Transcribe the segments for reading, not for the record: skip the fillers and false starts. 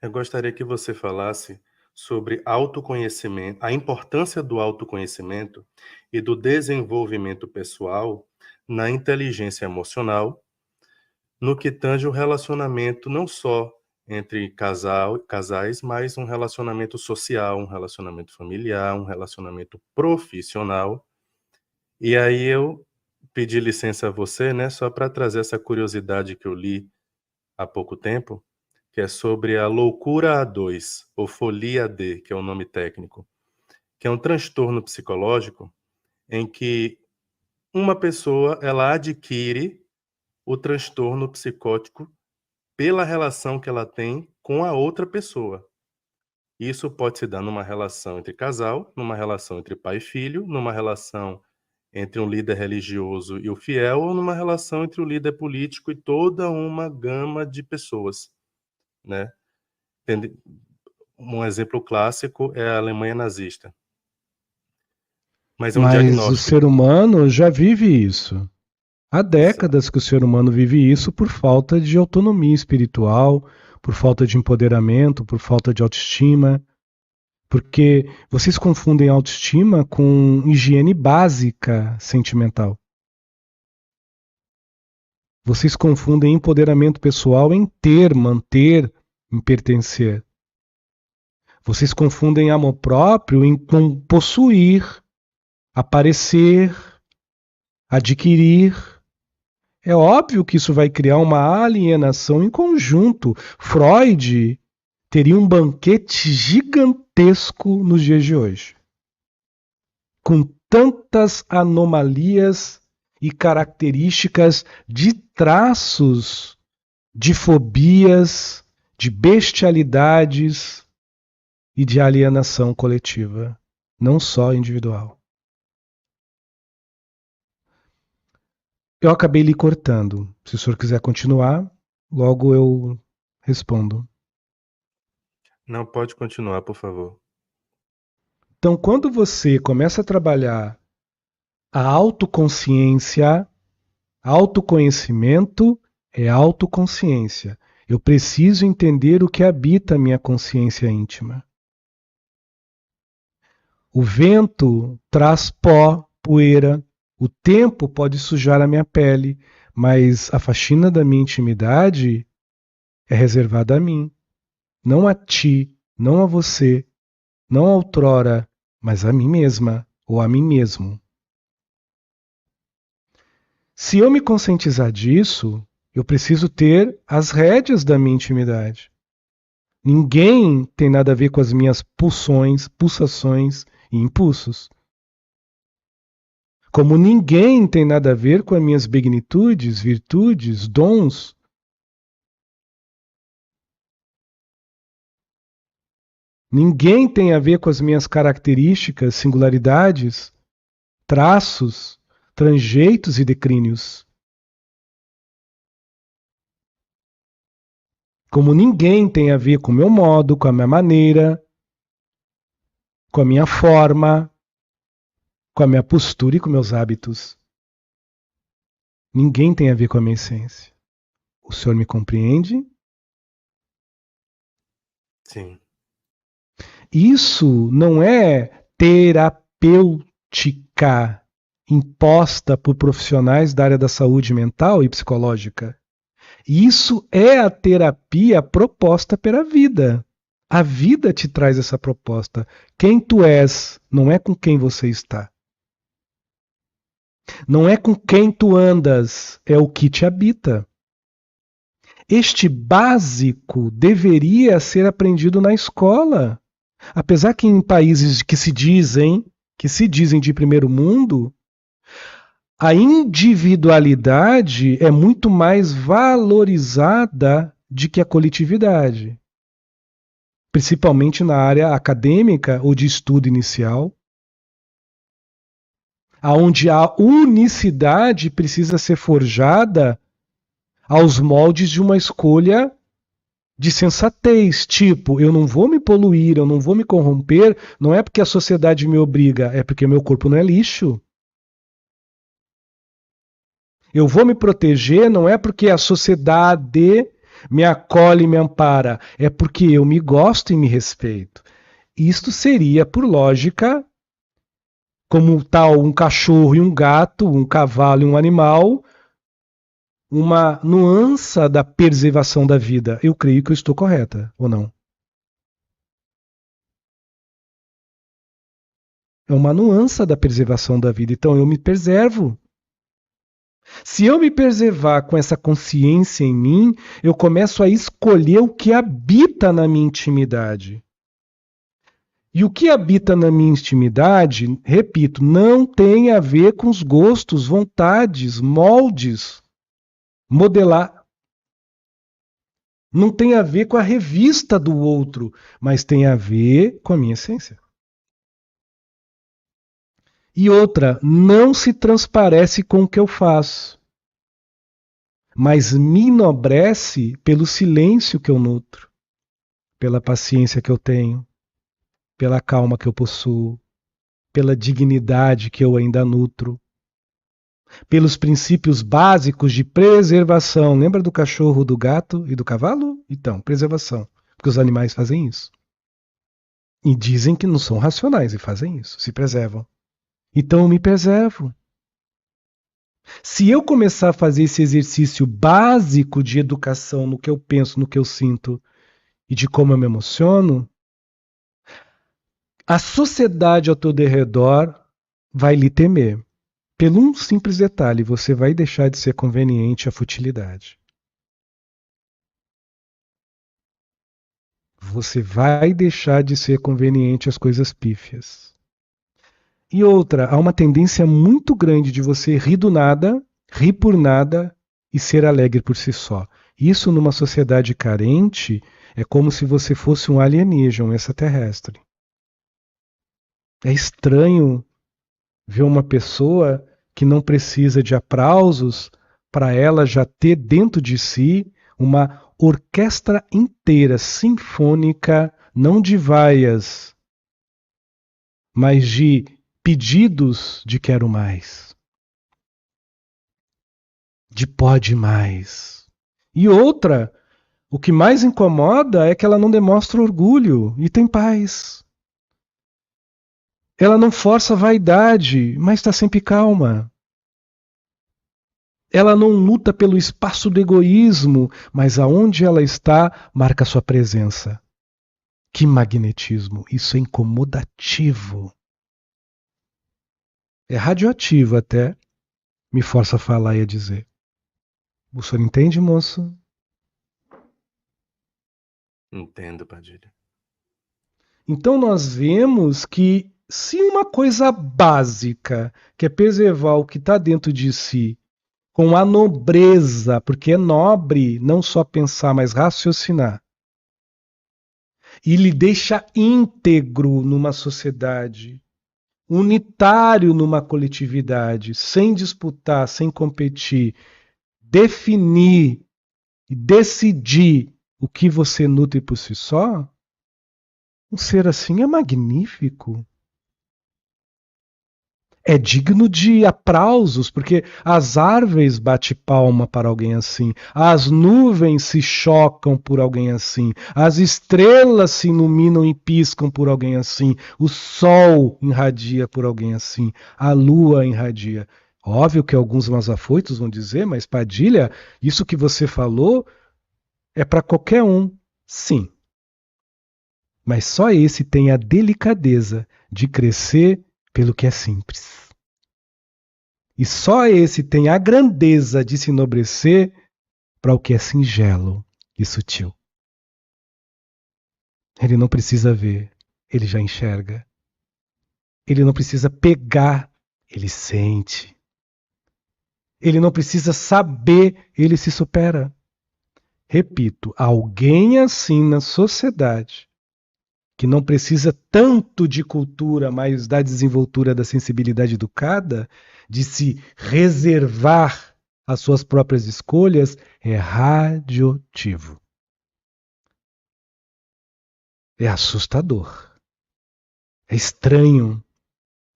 Eu gostaria que você falasse sobre autoconhecimento, a importância do autoconhecimento e do desenvolvimento pessoal na inteligência emocional, no que tange o relacionamento não só entre casais, mas um relacionamento social, um relacionamento familiar, um relacionamento profissional. E aí eu pedi licença a você, né, só para trazer essa curiosidade que eu li há pouco tempo, que é sobre a loucura A2, ou folia D, que é o nome técnico, que é um transtorno psicológico em que uma pessoa ela adquire o transtorno psicótico pela relação que ela tem com a outra pessoa. Isso pode se dar numa relação entre casal, numa relação entre pai e filho, numa relação entre um líder religioso e o fiel, ou numa relação entre o líder político e toda uma gama de pessoas, né? Um exemplo clássico é a Alemanha nazista, mas é um Mas o diagnóstico. ser humano já vive isso. Há Exato. décadas que o ser humano vive isso por falta de autonomia espiritual, por falta de empoderamento, por falta de autoestima. Porque vocês confundem autoestima com higiene básica sentimental. Vocês confundem empoderamento pessoal em ter, manter, em pertencer. Vocês confundem amor próprio com possuir, aparecer, adquirir. É óbvio que isso vai criar uma alienação em conjunto. Freud teria um banquete gigantesco nos dias de hoje, com tantas anomalias e características de traços, de fobias, de bestialidades e de alienação coletiva, não só individual. Eu acabei lhe cortando. Se o senhor quiser continuar, logo eu respondo. Não, pode continuar, por favor. Então, quando você começa a trabalhar a autoconsciência, autoconhecimento é autoconsciência. Eu preciso entender o que habita a minha consciência íntima. O vento traz pó, poeira. O tempo pode sujar a minha pele, mas a faxina da minha intimidade é reservada a mim, não a ti, não a você, não a outrora, mas a mim mesma ou a mim mesmo. Se eu me conscientizar disso, eu preciso ter as rédeas da minha intimidade. Ninguém tem nada a ver com as minhas pulsões, pulsações e impulsos. Como ninguém tem nada a ver com as minhas begnitudes, virtudes, dons. Ninguém tem a ver com as minhas características, singularidades, traços, tranjeitos e declínios. Como ninguém tem a ver com o meu modo, com a minha maneira, com a minha forma, com a minha postura e com meus hábitos. Ninguém tem a ver com a minha essência. O senhor me compreende? Sim. Isso não é terapêutica imposta por profissionais da área da saúde mental e psicológica. Isso é a terapia proposta pela vida. A vida te traz essa proposta. Quem tu és não é com quem você está. Não é com quem tu andas, é o que te habita. Este básico deveria ser aprendido na escola. Apesar que em países que se dizem de primeiro mundo, a individualidade é muito mais valorizada do que a coletividade, principalmente na área acadêmica ou de estudo inicial, aonde a unicidade precisa ser forjada aos moldes de uma escolha de sensatez, tipo, eu não vou me poluir, eu não vou me corromper, não é porque a sociedade me obriga, é porque meu corpo não é lixo. Eu vou me proteger, não é porque a sociedade me acolhe e me ampara, é porque eu me gosto e me respeito. Isto seria, por lógica, como tal um cachorro e um gato, um cavalo e um animal, uma nuance da preservação da vida. Eu creio que eu estou correta, ou não? É uma nuance da preservação da vida. Então eu me preservo. Se eu me preservar com essa consciência em mim, eu começo a escolher o que habita na minha intimidade. E o que habita na minha intimidade, repito, não tem a ver com os gostos, vontades, moldes, modelar. Não tem a ver com a revista do outro, mas tem a ver com a minha essência. E outra, não se transparece com o que eu faço, mas me enobrece pelo silêncio que eu nutro, pela paciência que eu tenho, pela calma que eu possuo, pela dignidade que eu ainda nutro, pelos princípios básicos de preservação. Lembra do cachorro, do gato e do cavalo? Então, preservação, porque os animais fazem isso. E dizem que não são racionais e fazem isso, se preservam. Então eu me preservo. Se eu começar a fazer esse exercício básico de educação no que eu penso, no que eu sinto e de como eu me emociono, a sociedade ao teu derredor vai lhe temer. Pelo um simples detalhe, você vai deixar de ser conveniente à futilidade. Você vai deixar de ser conveniente às coisas pífias. E outra, há uma tendência muito grande de você rir do nada, rir por nada e ser alegre por si só. Isso numa sociedade carente é como se você fosse um alienígena, um extraterrestre. É estranho ver uma pessoa que não precisa de aplausos para ela já ter dentro de si uma orquestra inteira, sinfônica, não de vaias, mas de pedidos de quero mais, de pode mais. E outra, o que mais incomoda é que ela não demonstra orgulho e tem paz. Ela não força a vaidade, mas está sempre calma. Ela não luta pelo espaço do egoísmo, mas aonde ela está, marca sua presença. Que magnetismo! Isso é incomodativo. É radioativo até, me força a falar e a dizer. O senhor entende, moço? Entendo, Padilha. Então nós vemos que se uma coisa básica, que é preservar o que está dentro de si, com a nobreza, porque é nobre não só pensar, mas raciocinar, e lhe deixa íntegro numa sociedade, unitário numa coletividade, sem disputar, sem competir, definir e decidir o que você nutre por si só, um ser assim é magnífico. É digno de aplausos, porque as árvores batem palma para alguém assim, as nuvens se chocam por alguém assim, as estrelas se iluminam e piscam por alguém assim, o sol irradia por alguém assim, a lua irradia. Óbvio que alguns mais afoitos vão dizer, mas Padilha, isso que você falou é para qualquer um. Sim. Mas só esse tem a delicadeza de crescer pelo que é simples. E só esse tem a grandeza de se enobrecer para o que é singelo e sutil. Ele não precisa ver, ele já enxerga. Ele não precisa pegar, ele sente. Ele não precisa saber, ele se supera. Repito, alguém assim na sociedade que não precisa tanto de cultura, mas da desenvoltura da sensibilidade educada, de se reservar as suas próprias escolhas, é radioativo. É assustador. É estranho.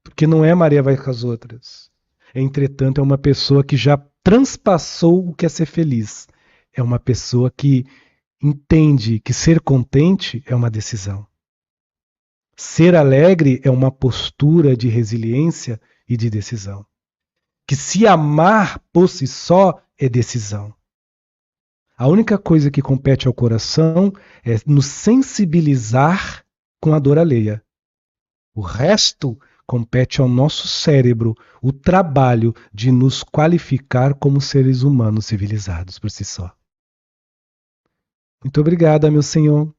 Porque não é Maria vai com as outras. Entretanto, é uma pessoa que já transpassou o que é ser feliz. é uma pessoa que entende que ser contente é uma decisão. Ser alegre é uma postura de resiliência e de decisão. Que se amar por si só é decisão. A única coisa que compete ao coração é nos sensibilizar com a dor alheia. O resto compete ao nosso cérebro, o trabalho de nos qualificar como seres humanos civilizados por si só. Muito obrigada, meu Senhor.